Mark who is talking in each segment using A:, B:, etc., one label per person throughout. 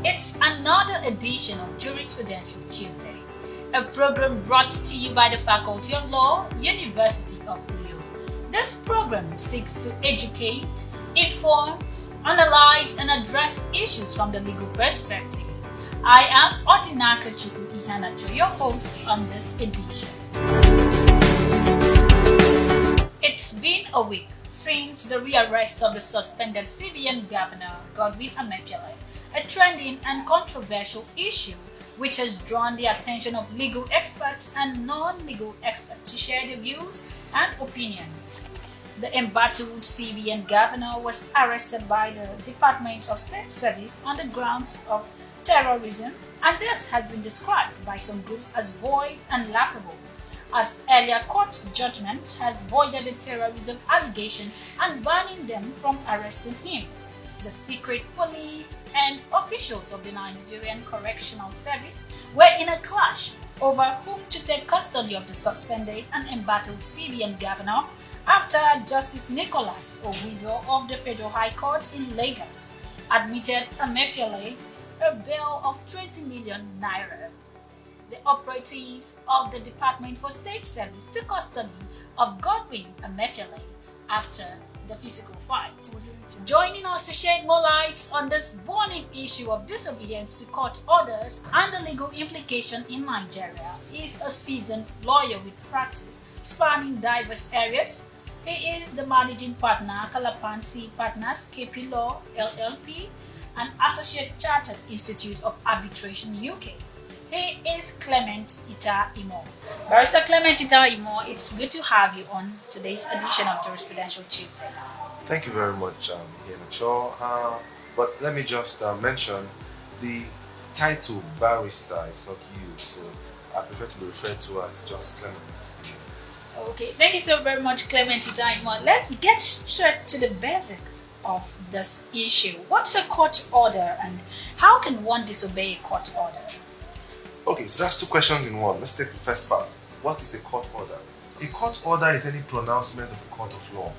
A: It's another edition of Jurisprudential Tuesday, a program brought to you by the Faculty of Law, University of Leo. This program seeks to educate, inform, analyze, and address issues from the legal perspective. I am Odinaka Chukwu Ihanacho, your host on this edition. It's been a week since the rearrest of the suspended CBN Governor Godwin Emefiele, a trending and controversial issue which has drawn the attention of legal experts and non-legal experts to share their views and opinions. The embattled CBN Governor was arrested by the Department of State Service on the grounds of terrorism, and this has been described by some groups as void and laughable, as earlier court judgment has voided the terrorism allegation and banning them from arresting him. The secret police and officials of the Nigerian Correctional Service were in a clash over whom to take custody of the suspended and embattled CBN governor after Justice Nicholas Owido of the Federal High Court in Lagos admitted Emefiele a bail of 20 million naira. The operatives of the Department for State Service took custody of Godwin Emefiele after the physical fight. Joining us to shed more light on this burning issue of disobedience to court orders and the legal implication in Nigeria is a seasoned lawyer with practice spanning diverse areas. He is the managing partner, Kalapansi Partners, KP Law, LLP, and Associate Chartered Institute of Arbitration, UK. He is Clement Ita Imo. Barrister Clement Ita Imo, it's good to have you on today's edition of Jurisprudential Tuesday.
B: Thank you very much, Ihanacho. But let me just mention the title barrister is not used, so I prefer to be referred to as just Clement.
A: Okay, thank you so very much, Clement Ita Imo. Let's get straight to the basics of this issue. What's a court order and how can one disobey a court order?
B: Okay, so that's two questions in one. Let's take the first part. What is a court order? A court order is any pronouncement of a court of law.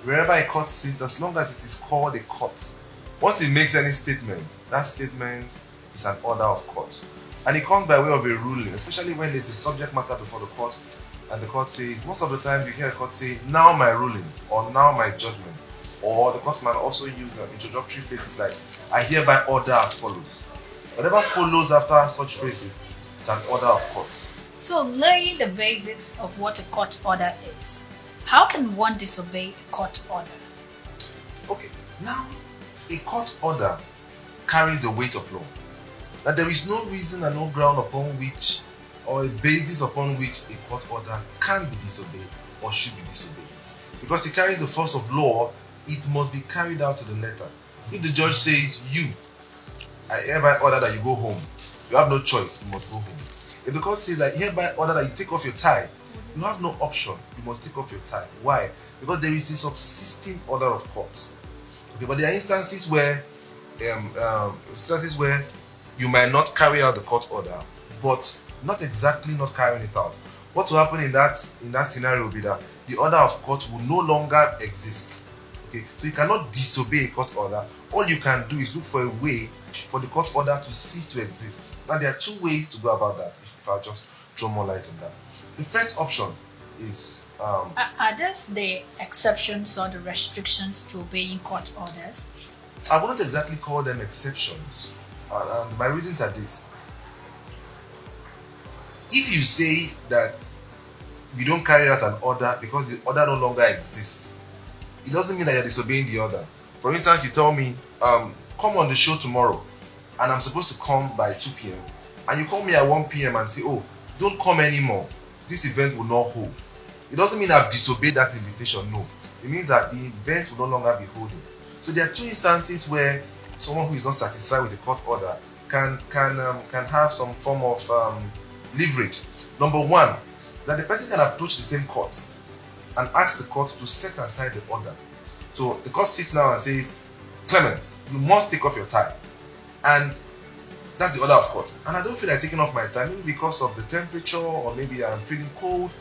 B: Wherever a court sits, as long as it is called a court, once it makes any statement, that statement is an order of court. And it comes by way of a ruling, especially when there's a subject matter before the court, and the court says, most of the time you hear a court say, now my ruling, or now my judgment. Or the court might also use introductory phrases like, I hereby order as follows. Whatever follows after such phrases is an order of court.
A: So, laying the basics of what a court order is, how can one disobey a court order?
B: Okay, now a court order carries the weight of law. That there is no reason and no ground upon which, or a basis upon which a court order can be disobeyed or should be disobeyed. Because it carries the force of law, it must be carried out to the letter. If the judge says, I hereby order that you go home, you have no choice, you must go home. If the court says, I hereby order that you take off your tie, you have no option, you must take off your tie. Why? Because there is a subsisting order of court. Okay, but there are instances where you might not carry out the court order, but not exactly not carrying it out. What will happen in that scenario will be that the order of court will no longer exist. Okay, so you cannot disobey a court order. All you can do is look for a way for the court order to cease to exist. Now there are two ways to go about that. If I'll just throw more light on that. The first option is
A: are these the exceptions or the restrictions to obeying court orders?
B: I wouldn't exactly call them exceptions, and my reasons are this. If you say that you don't carry out an order because the order no longer exists, it doesn't mean that you're disobeying the order. For instance, you tell me, come on the show tomorrow, and I'm supposed to come by 2 p.m. and you call me at 1 p.m. and say, oh, don't come anymore, this event will not hold. It doesn't mean I've disobeyed that invitation, no. It means that the event will no longer be holding. So there are two instances where someone who is not satisfied with a court order can have some form of leverage. Number one, that the person can approach the same court and ask the court to set aside the order. So the court sits now and says, Clement, you must take off your tie. And that's the order of court. And I don't feel like taking off my tie, maybe because of the temperature, or maybe I'm feeling cold.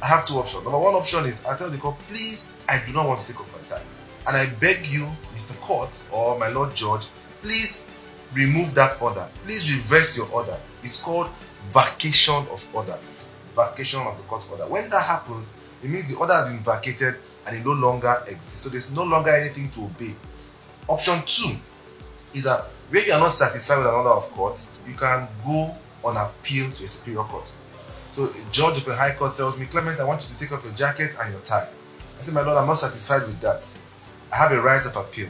B: I have two options. Number one option is I tell the court, please, I do not want to take off my tie. And I beg you, Mr. Court or my Lord Judge, please remove that order. Please reverse your order. It's called vacation of order. Vacation of the court order. When that happens, it means the order has been vacated and it no longer exists. So there's no longer anything to obey. Option 2 is that where you are not satisfied with an order of court, you can go on appeal to a superior court. So a judge of a high court tells me, Clement, I want you to take off your jacket and your tie. I say, my lord, I'm not satisfied with that. I have a right of appeal.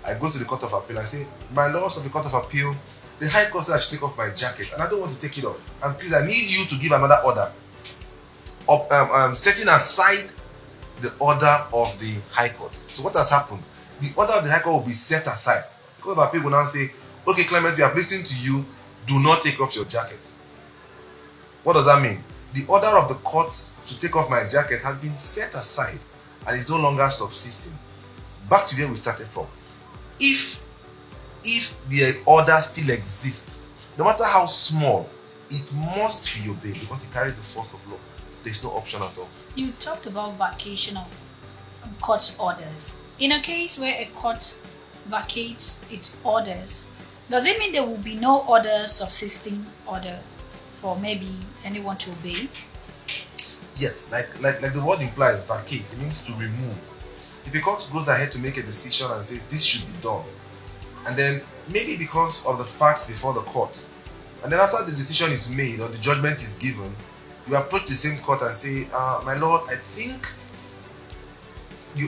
B: I go to the court of appeal and say, my lords of the court of appeal, the high court said I should take off my jacket and I don't want to take it off. And please, I need you to give another order of setting aside the order of the high court. So what has happened? The order of the high court will be set aside. The court of appeal will now say, okay, Clement, we have listened to you. Do not take off your jacket. What does that mean? The order of the court to take off my jacket has been set aside and is no longer subsisting. Back to where we started from. If the order still exists, no matter how small, it must be obeyed because it carries the force of law. There's no option at all.
A: You talked about vacation of court orders. In a case where a court vacates its orders, does it mean there will be no other subsisting order for maybe anyone to obey?
B: Yes, like the word implies, vacate. It means to remove. If a court goes ahead to make a decision and says this should be done, and then maybe because of the facts before the court, and then after the decision is made or the judgment is given, you approach the same court and say, my lord, I think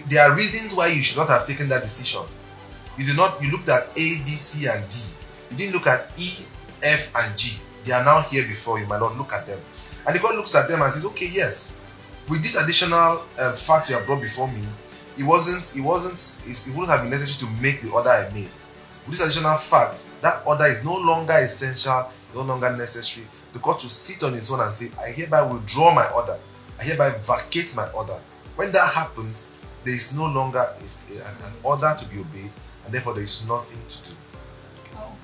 B: there are reasons why you should not have taken that decision. You looked at A, B, C, and D. You didn't look at E, F, and G. They are now here before you, my lord. Look at them. And the court looks at them and says, okay, yes, with this additional facts you have brought before me, it wouldn't have been necessary to make the order I made. With this additional fact, that order is no longer essential, no longer necessary. The court will sit on its own and say, I hereby withdraw my order. I hereby vacate my order. When that happens, there is no longer an order to be obeyed, and therefore there is nothing to do.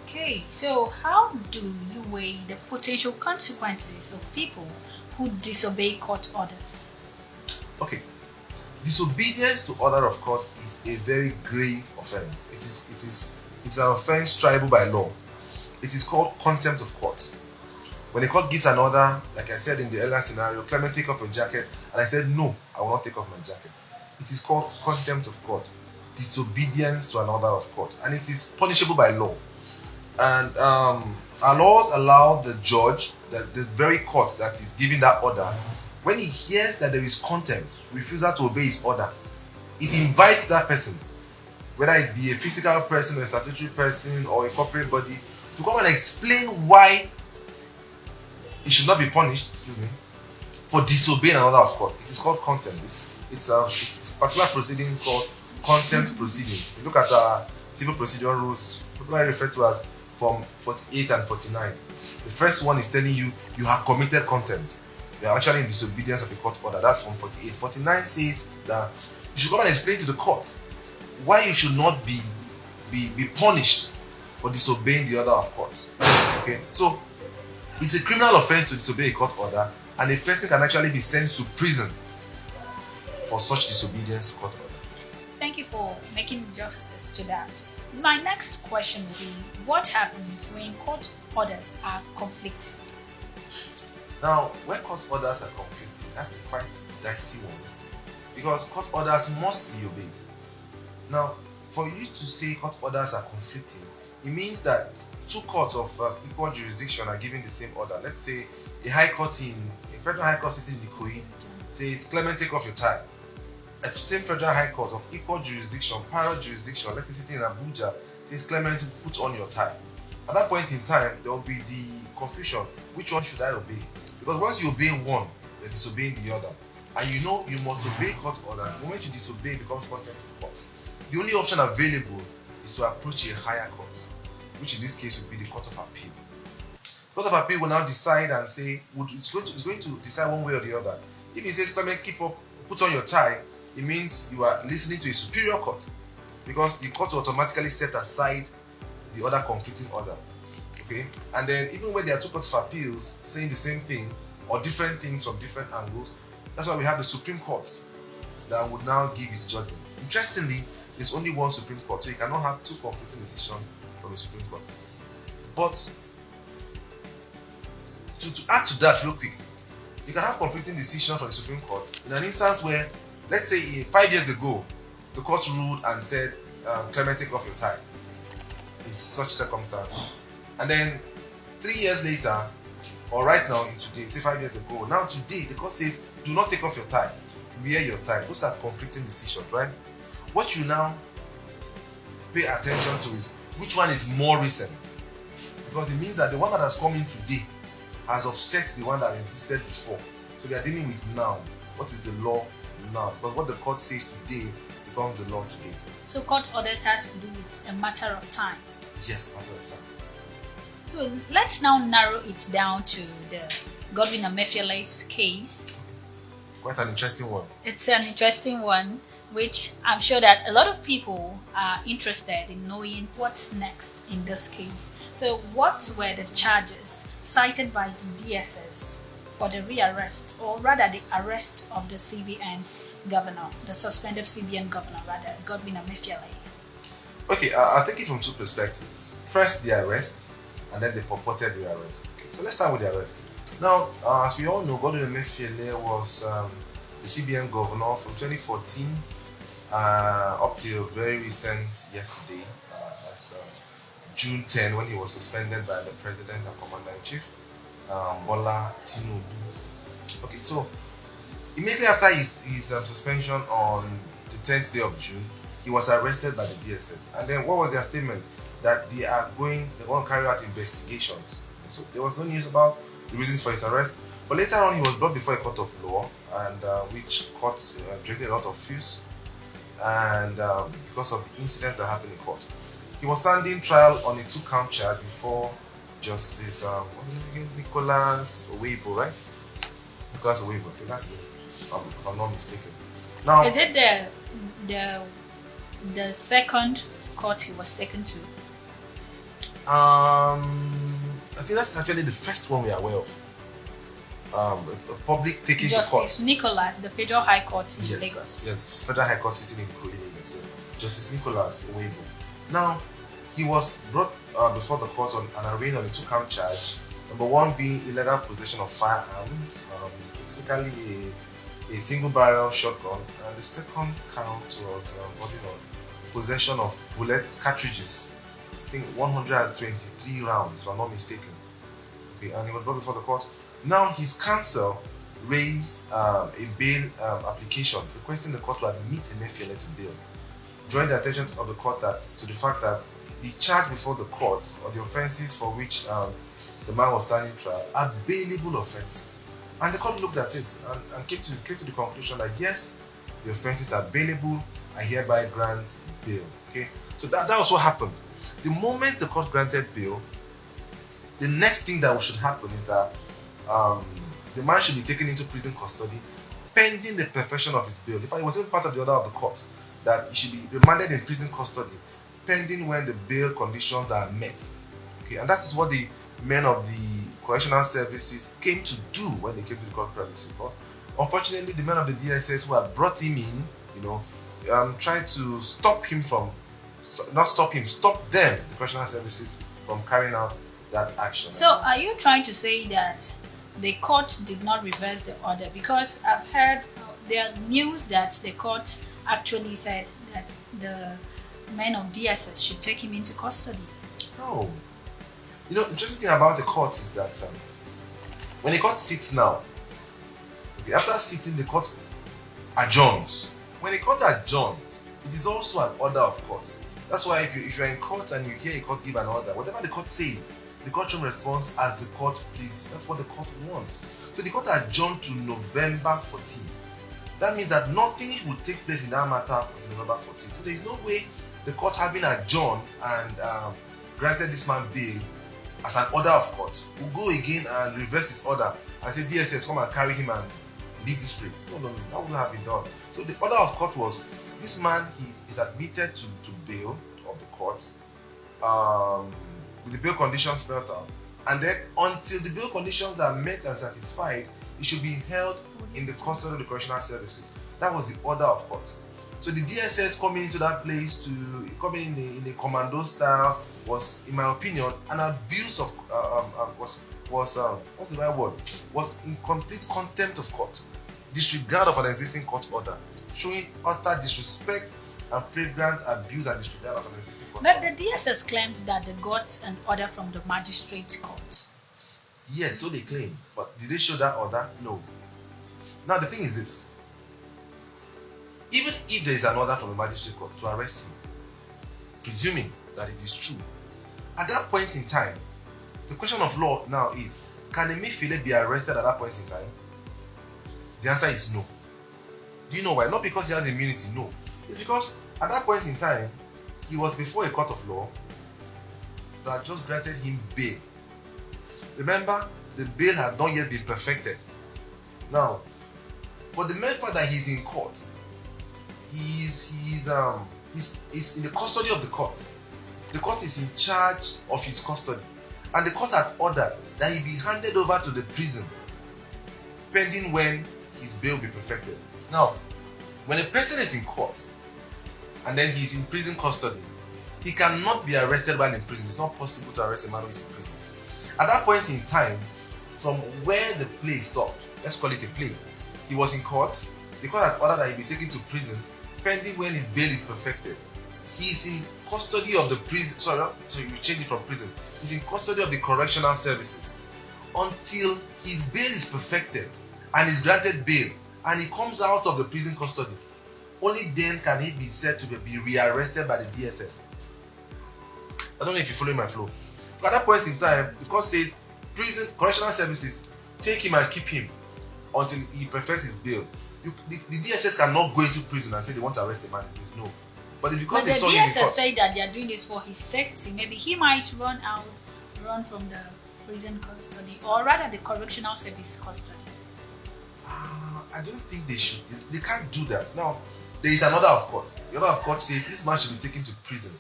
A: Okay, so how do you weigh the potential consequences of people who disobey court orders?
B: Okay, disobedience to order of court is a very grave offense. It's an offense triable by law. It is called contempt of court. When a court gives an order, like I said in the earlier scenario, Clement, take off your jacket, and I said no, I will not take off my jacket. It is called contempt of court, disobedience to an order of court, and it is punishable by law. And our laws allow the judge, the very court that is giving that order, when he hears that there is contempt, refusal to obey his order, it invites that person, whether it be a physical person or a statutory person or a corporate body, to come and explain why he should not be punished, for disobeying an order of court. It is called contempt. It's a particular proceeding called contempt proceeding. If you look at our civil procedure rules, popularly referred to as Form 48 and 49. The first one is telling you have committed contempt. You are actually in disobedience of the court order. That's Form 48. 49 says that you should come and explain to the court why you should not be punished for disobeying the order of court. Okay, so it's a criminal offense to disobey a court order, and a person can actually be sent to prison for such disobedience to court order.
A: Thank you for making justice to that. My next question will be, what happens when court orders are conflicting?
B: Now, when court orders are conflicting, that's quite a dicey one, because court orders must be obeyed. Now, for you to say court orders are conflicting, it means that two courts of equal jurisdiction are giving the same order. Let's say a federal high court sitting in Ikoyi says, Clement, take off your tie. A same federal high court of equal jurisdiction, parallel jurisdiction, let's say sitting in Abuja, says, Clement, put on your tie. At that point in time, there will be the confusion, which one should I obey? Because once you obey one, you're disobeying the other. And you know you must obey court order. The moment you disobey, it becomes contempt of court. The only option available is to approach a higher court, which in this case would be the Court of Appeal. The Court of Appeal will now decide and say, it's going to decide one way or the other. If it says, Clement, keep up, put on your tie, it means you are listening to a superior court, because the court will automatically set aside the other conflicting order. Okay? And then even when there are two courts of appeals saying the same thing or different things from different angles, that's why we have the Supreme Court that would now give its judgment. Interestingly, there's only one Supreme Court, so you cannot have two conflicting decisions from the Supreme Court. But to add to that real quick, you can have conflicting decisions from the Supreme Court in an instance where, let's say 5 years ago, the court ruled and said, Clement, take off your tie in such circumstances. And then 3 years later, or right now in today, say 5 years ago, now today, the court says, do not take off your tie, wear your tie. Those are conflicting decisions, right? What you now pay attention to is which one is more recent. Because it means that the one that has come in today has offset the one that existed before. So we are dealing with now. What is the law now? Because what the court says today becomes the law today.
A: So court orders has to do with a matter of time.
B: Yes, matter of time.
A: So let's now narrow it down to the Godwin Emefiele's case.
B: Quite an interesting one.
A: It's an interesting one, which I'm sure that a lot of people are interested in knowing what's next in this case. So what were the charges cited by the DSS for the rearrest, or rather the arrest of the CBN governor, the suspended CBN governor, rather, Godwin Emefiele?
B: Okay, I'll take it from two perspectives. First, the arrest, and then the purported rearrest. Okay, so let's start with the arrest. Now, as we all know, Godwin Emefiele was the CBN governor from 2014 up till very recent yesterday, as June 10, when he was suspended by the President and Commander-in-Chief, Bola Tinubu. Okay, so immediately after his suspension on the 10th day of June, he was arrested by the DSS. And then what was their statement? That they want to carry out investigations. So there was no news about the reasons for his arrest. But later on, he was brought before a court of law, and which court created a lot of fuss, and because of the incidents that happened in court. He was standing trial on a 2-count charge before Justice Nicholas Owebo, right? Nicholas Owebo, okay, that's it, if I'm not mistaken. Now,
A: is it the second court he was taken to?
B: I think that's actually the first one we are aware of. A public taking to court.
A: Justice Nicholas, the Federal High Court in Lagos.
B: Yes, Federal High Court sitting in Lagos. So Justice Nicholas Owebo. Now, he was brought before the court on an arraigned on a 2-count charge. Number one being illegal possession of firearms, specifically a single-barrel shotgun, and the second count was possession of bullets, cartridges. I think 123 rounds, if I'm not mistaken. Okay, and he was brought before the court. Now, his counsel raised a bail application requesting the court to admit Emefiele to bail, drawing the attention of the court to the fact that the charge before the court, or the offences for which the man was standing trial, are bailable offences. And the court looked at it and came to the conclusion that yes, the offences are bailable. I hereby grant bail. Okay, so that was what happened. The moment the court granted bail, the next thing that should happen is that the man should be taken into prison custody pending the perfection of his bail. In fact, it wasn't part of the order of the court that he should be remanded in prison custody pending when the bail conditions are met. Okay, and that is what the men of the correctional services came to do when they came to the court premises. But unfortunately, the men of the DSS who had brought him in, tried to stop them, the correctional services, from carrying out that action.
A: So are you trying to say that the court did not reverse the order? Because I've heard there are news that the court actually said that the men of DSS should take him into custody.
B: No. The interesting thing about the court is that when the court sits now, okay, after sitting, the court adjourns. When the court adjourns, it is also an order of court. That's why if you're in court and you hear a court give an order, whatever the court says, the court should respond as the court pleases. That's what the court wants. So the court adjourned to November 14. That means that nothing will take place in that matter until November 14. So there is no way the court having adjourned and granted this man bail as an order of court will go again and reverse his order and say, DSS, come and carry him and leave this place. No, that wouldn't have been done. So the order of court was, this man is admitted to bail of the court with the bail conditions spelled out, and then until the bail conditions are met and satisfied, he should be held in the custody of the correctional services. That was the order of court. So the DSS coming into that place to coming in a commando style was, in my opinion, an abuse of was what's the right word? Was in complete contempt of court, disregard of an existing court order, showing utter disrespect and flagrant abuse and disregard of an existing court
A: But
B: order.
A: the DSS claimed that they got an order from the magistrate court.
B: Yes, so they claim, but did they show that order? No. Now the thing is this: even if there is an order from the magistrate court to arrest him, presuming that it is true, at that point in time, the question of law now is, can Emefiele be arrested at that point in time? The answer is no. Do you know why? Not because he has immunity, no. It's because at that point in time, he was before a court of law that just granted him bail. Remember, the bail had not yet been perfected. Now, for the mere fact that he's in court, he's in the custody of the court. The court is in charge of his custody, and the court had ordered that he be handed over to the prison pending when his bail be perfected. Now, when a person is in court and then he's in prison custody, he cannot be arrested while in prison. It's not possible to arrest a man who is in prison. At that point in time, from where the play stopped, let's call it a play, he was in court. The court had ordered that he be taken to prison pending when his bail is perfected. He is in custody of the prison. So you change it from prison. He's in custody of the correctional services until his bail is perfected and is granted bail, and he comes out of the prison custody. Only then can he be said to be rearrested by the DSS. I don't know if you're following my flow. But at that point in time, the court says prison correctional services take him and keep him until he perfects his bail. The DSS cannot go into prison and say they want to arrest a man in prison. No. But it's because
A: But
B: they
A: the
B: saw him in
A: DSS
B: court.
A: say that they are doing this for his safety. Maybe he might run from the prison custody, or rather the correctional service custody.
B: I don't think they should. They can't do that. Now, there is another of court. The other of court says this man should be taken to prison.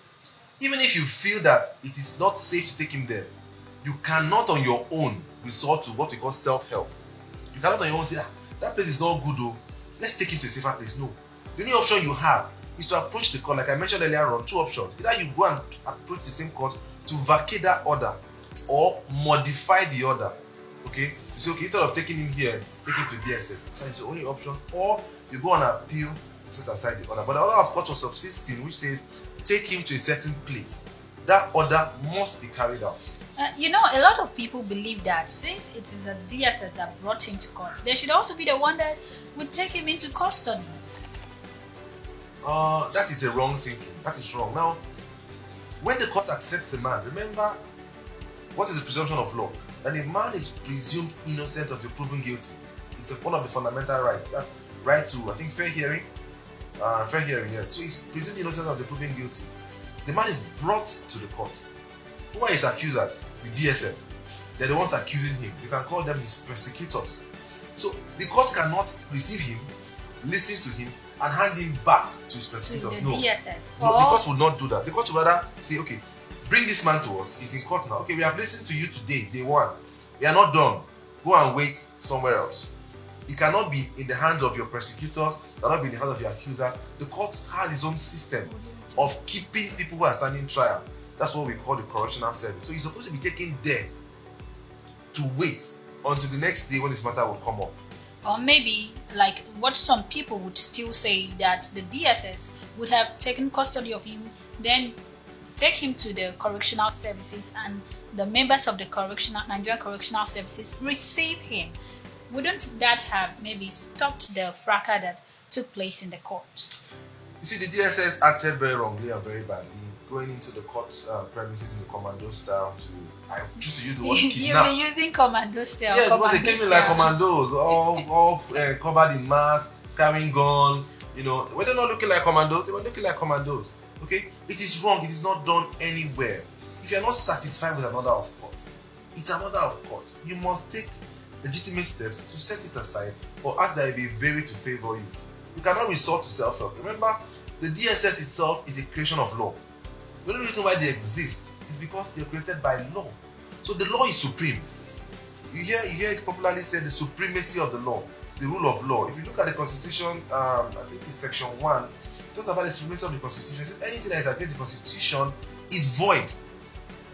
B: Even if you feel that it is not safe to take him there, you cannot on your own resort to what we call self-help. You cannot on your own say, that place is not good though, let's take him to a safer place. No. The only option you have is to approach the court, like I mentioned earlier on, two options. Either you go and approach the same court to vacate that order or modify the order. Okay? You say, okay, instead of taking him here, take him to DSS. That's the only option. Or you go on appeal, set aside the order. But the order of court was subsisting, which says take him to a certain place. That order must be carried out.
A: A lot of people believe that since it is a DSS that brought him to court, they should also be the one that would take him into custody.
B: That is a wrong thinking. That is wrong. Now, when the court accepts the man, remember, what is the presumption of law? That a man is presumed innocent until proven guilty. It's one of the fundamental rights. That's right to, I think, fair hearing. Fair hearing, yes. So he's presumed innocent until proven guilty. The man is brought to the court. Who are his accusers? The DSS. They're the ones accusing him. You can call them his persecutors. So the court cannot receive him, listen to him, and hand him back to his persecutors.
A: To the
B: No.
A: DSS.
B: No, the court will not do that. The court will rather say, okay, bring this man to us. He's in court now. Okay, we have listened to you today, day one. We are not done. Go and wait somewhere else. It cannot be in the hands of your persecutors. It cannot be in the hands of your accuser. The court has its own system of keeping people who are standing trial. That's what we call the correctional service. So he's supposed to be taken there to wait until the next day when this matter will come up.
A: Or maybe, like what some people would still say, that the DSS would have taken custody of him, then take him to the correctional services, and the members of the Nigerian correctional services receive him. Wouldn't that have maybe stopped the fracas that took place in the court?
B: You see, the DSS acted very wrongly and very badly, going into the court premises in the commando style I choose to use the word kidnap.
A: You'll be using commando style.
B: Yes, because they came in like commandos, all covered in masks, carrying guns. You know, when they're not looking like commandos, they were looking like commandos. Okay, it is wrong. It is not done anywhere. If you are not satisfied with an order of court, it's an order of court. You must take legitimate steps to set it aside, or ask that it be varied to favor you. You cannot resort to self-help. Remember, the DSS itself is a creation of law. The only reason why they exist is because they are created by law. So the law is supreme. You hear it popularly said, the supremacy of the law, the rule of law. If you look at the Constitution, I think it's section 1, talks about the supremacy of the Constitution. So anything that is against the Constitution is void.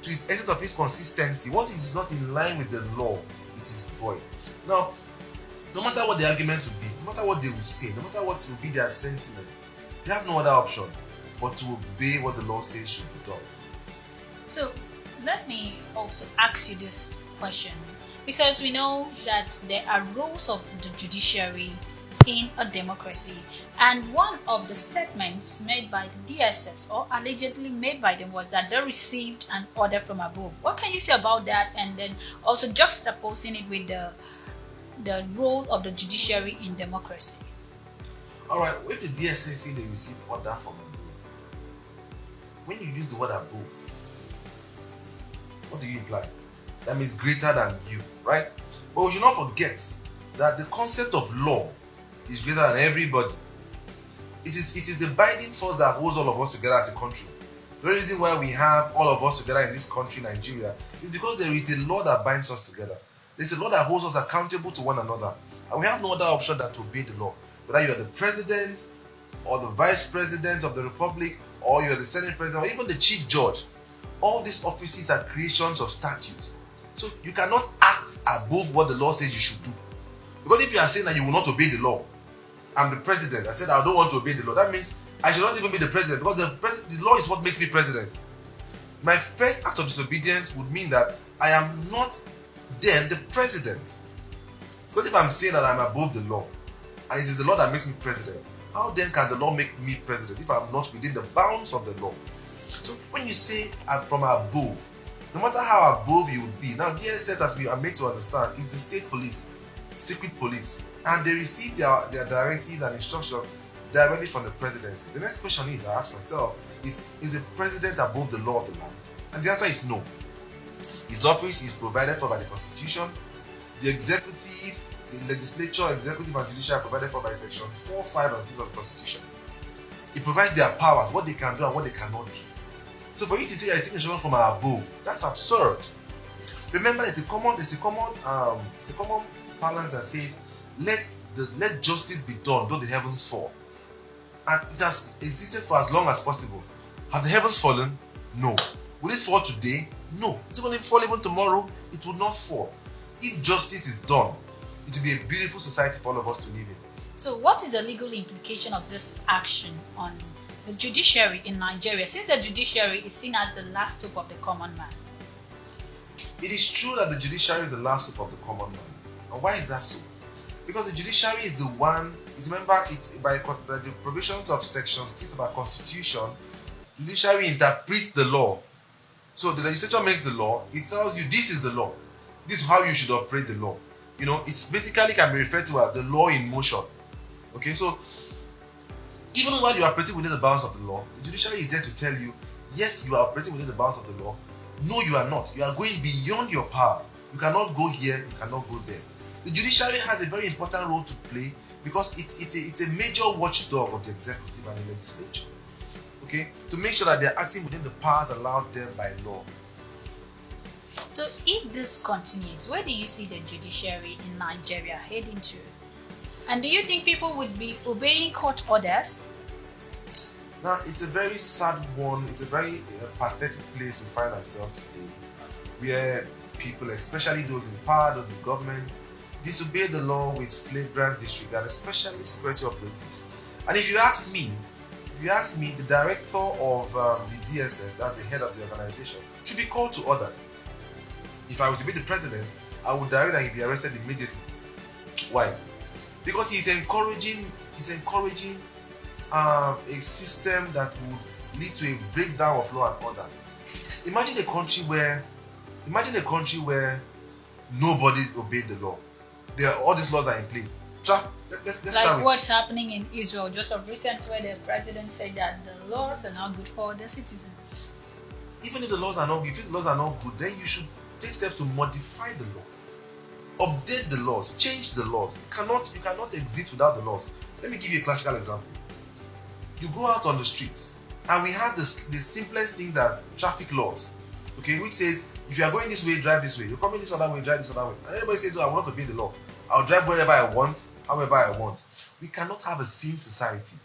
B: To its essence of inconsistency, once it is not in line with the law, it is void. Now, no matter what the argument will be, no matter what they will say, no matter what will be their sentiment, they have no other option but to obey what the law says should be done.
A: So let me also ask you this question, because we know that there are roles of the judiciary in a democracy, and one of the statements made by the DSS, or allegedly made by them, was that they received an order from above. What can you say about that, and then also juxtaposing it with the role of the judiciary in democracy?
B: All right, if the DSS say they receive order from above, when you use the word above, what do you imply? That means greater than you, right? But we should not forget that the concept of law is greater than everybody. It is the binding force that holds all of us together as a country. The reason why we have all of us together in this country, Nigeria, is because there is a law that binds us together. There's a law that holds us accountable to one another. And we have no other option than to obey the law. Whether you are the president, or the vice president of the republic, or you are the senate president, or even the chief judge, all these offices are creations of statutes. So you cannot act above what the law says you should do. Because if you are saying that you will not obey the law, I'm the president, I said I don't want to obey the law, that means I should not even be the president, because the law is what makes me president. My first act of disobedience would mean that I am not then the president. Because if I'm saying that I'm above the law, and it is the law that makes me president, how then can the law make me president if I'm not within the bounds of the law? So when you say I'm from above, no matter how above you would be, now DSS, as we are made to understand, is the state police, secret police, and they receive their directives and instructions directly from the presidency. The next question is, I ask myself, is the president above the law of the land? And the answer is no. His office is provided for by the Constitution. The executive, the legislature, executive and judicial are provided for by sections 4, 5 and 6 of the Constitution. It provides their powers, what they can do and what they cannot do. So for you to say you're taking instruction from above, that's absurd. Remember, there's a common parlance that says, let justice be done, though the heavens fall. And it has existed for as long as possible. Have the heavens fallen? No. Will it fall today? No. Is it going to fall even tomorrow? It will not fall. If justice is done, it will be a beautiful society for all of us to live in.
A: So what is the legal implication of this action on the judiciary in Nigeria, since the judiciary is seen as the last hope of the common man?
B: It is true that the judiciary is the last hope of the common man. And why is that so? Because the judiciary is the one, remember, it's by the provisions of section 6 of our constitution, judiciary interprets the law. So the legislature makes the law, it tells you this is the law. This is how you should operate the law. You know, it's basically can be referred to as the law in motion. Okay, so even while you are operating within the bounds of the law, the judiciary is there to tell you, yes, you are operating within the bounds of the law. No, you are not. You are going beyond your powers. You cannot go here, you cannot go there. The judiciary has a very important role to play because it's a major watchdog of the executive and the legislature. Okay, to make sure that they are acting within the powers allowed them by law.
A: So if this continues, where do you see the judiciary in Nigeria heading to? And do you think people would be obeying court orders?
B: Now, it's a very sad one. It's a very pathetic place we find ourselves today, where people, especially those in power, those in government, disobey the law with flagrant disregard, especially security operatives. And if you ask me, the director of the DSS, that's the head of the organization, should be called to order. If I was to be the president, I would direct that he be arrested immediately. Why? Because he's encouraging a system that would lead to a breakdown of law and order. Imagine a country where nobody obeyed the law. All these laws are in place. Let's
A: like what's happening in Israel just of recent, where the president said that the laws are not good for the citizens.
B: Even if the laws are not good, then you should take steps to modify the law, update the laws, change the laws. You cannot exist without the laws. Let me give you a classical example. You go out on the streets, and we have the simplest things as traffic laws, okay, which says if you are going this way, drive this way. You're coming this other way, drive this other way. And everybody says, "Oh, I will not obey the law. I'll drive wherever I want, however I want." We cannot have a sane society.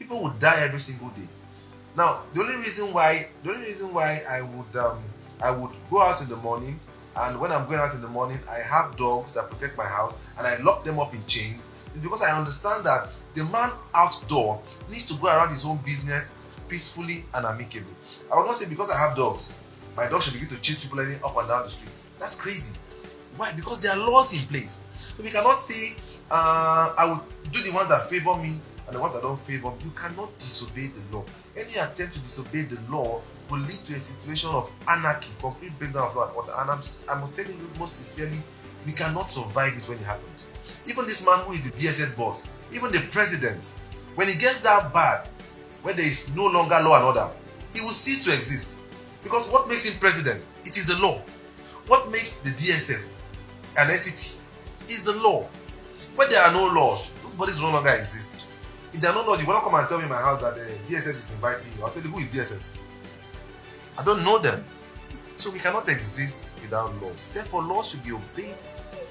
B: People would die every single day. Now, the only reason why I would go out in the morning, and when I'm going out in the morning, I have dogs that protect my house, and I lock them up in chains, is because I understand that the man outdoor needs to go around his own business peacefully and amicably. I will not say because I have dogs, my dog should begin to chase people up and down the streets. That's crazy. Why? Because there are laws in place. So we cannot say, I will do the ones that favor me and the ones that don't favor me. You cannot disobey the law. Any attempt to disobey the law will lead to a situation of anarchy, complete breakdown of law and order. And I must tell you most sincerely, we cannot survive it when it happens. Even this man who is the DSS boss, even the president, when it gets that bad, when there is no longer law and order, he will cease to exist. Because what makes him president? It is the law. What makes the DSS an entity is the law. When there are no laws, those bodies no longer exist. If there are no laws, you will not come and tell me in my house that the DSS is inviting you. I'll tell you, who is DSS? I don't know them. So we cannot exist without laws. Therefore, laws should be obeyed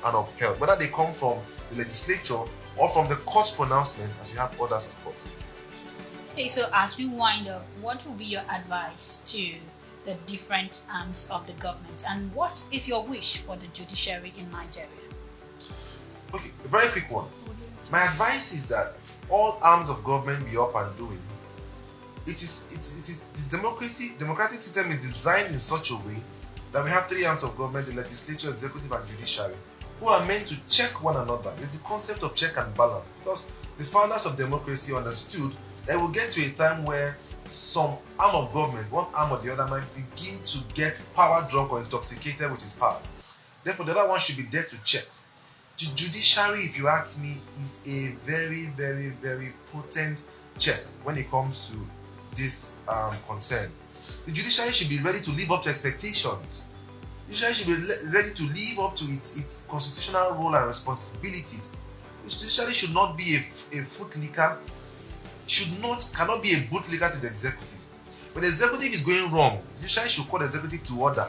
B: and upheld, whether they come from the legislature or from the court's pronouncement, as we have orders of court.
A: Okay, so as we wind up, what will be your advice to the different arms of the government, and what is your wish for the judiciary in Nigeria?
B: Okay, a very quick one. My advice is that all arms of government be up and doing. Democratic system is designed in such a way that we have three arms of government: the legislature, executive, and judiciary, who are meant to check one another. It's the concept of check and balance, because the founders of democracy understood that we'll get to a time where some arm of government, one arm or the other, might begin to get power drunk or intoxicated with its power. Therefore, the other one should be there to check. The judiciary, if you ask me, is a very, very, very potent check when it comes to this concern. The judiciary should be ready to live up to expectations. The judiciary should be ready to live up to its constitutional role and responsibilities. The judiciary should not be a footlicker, cannot be a bootlicker to the executive. When the executive is going wrong, the judiciary should call the executive to order.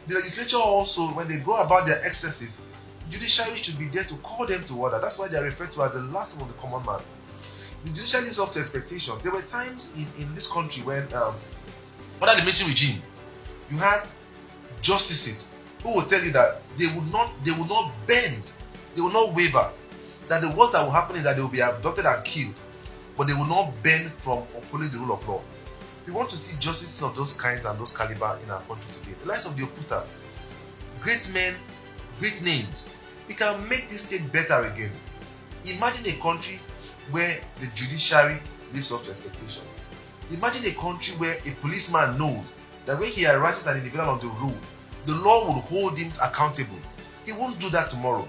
B: The legislature also, when they go about their excesses, the judiciary should be there to call them to order. That's why they are referred to as the last of the common man. The judiciary lives up to expectation. There were times in this country when, under the military regime, you had justices who would tell you that they would not bend, they will not waver. That the worst that will happen is that they will be abducted and killed, but they will not bend from upholding the rule of law. We want to see justices of those kinds and those caliber in our country today. The likes of the Oputas, great men, great names. We can make this state better again. Imagine a country where the judiciary lives up to expectation. Imagine a country where a policeman knows that when he arises an individual on the road, the law will hold him accountable. He won't do that tomorrow.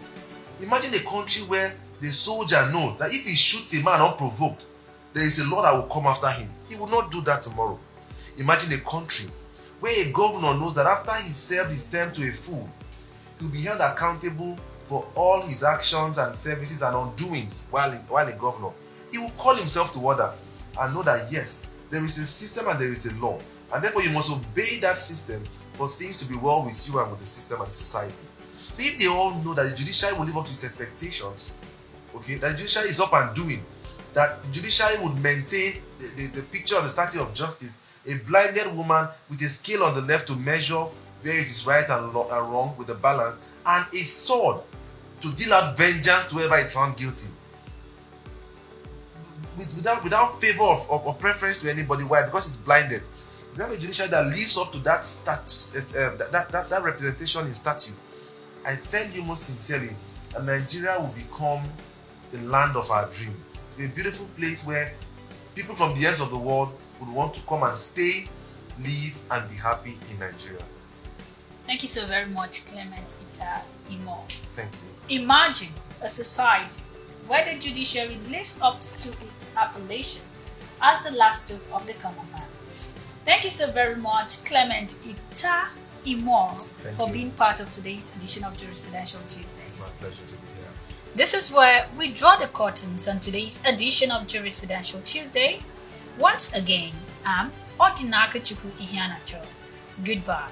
B: Imagine a country where the soldier knows that if he shoots a man unprovoked, there is a law that will come after him. He will not do that tomorrow. Imagine a country where a governor knows that after he served his term to a full, he will be held accountable for all his actions and services and undoings while a governor. He will call himself to order and know that yes, there is a system and there is a law, and therefore you must obey that system for things to be well with you and with the system and the society. So if they all know that the judiciary will live up to its expectations, okay, that the judiciary is up and doing, that the judiciary would maintain the picture of the statue of justice, a blinded woman with a scale on the left to measure where it is right and wrong with the balance, and a sword to deal out vengeance to whoever is found guilty, without favor or preference to anybody. Why? Because it's blinded. We have a judiciary that lives up to that that representation in statute. I tell you most sincerely, that Nigeria will become the land of our dream. A beautiful place where people from the ends of the world would want to come and stay, live, and be happy in Nigeria.
A: Thank you so very much, Clement Imo.
B: Thank you.
A: Imagine a society where the judiciary lives up to its appellation as the last hope of the common man. Thank you so very much, Clement Imo, for being part of today's edition of Jurisprudential Tuesday.
B: It's my pleasure to be here.
A: This is where we draw the curtains on today's edition of Jurisprudential Tuesday. Once again, I'm Odinaka Chukwu Ihianacho. Goodbye.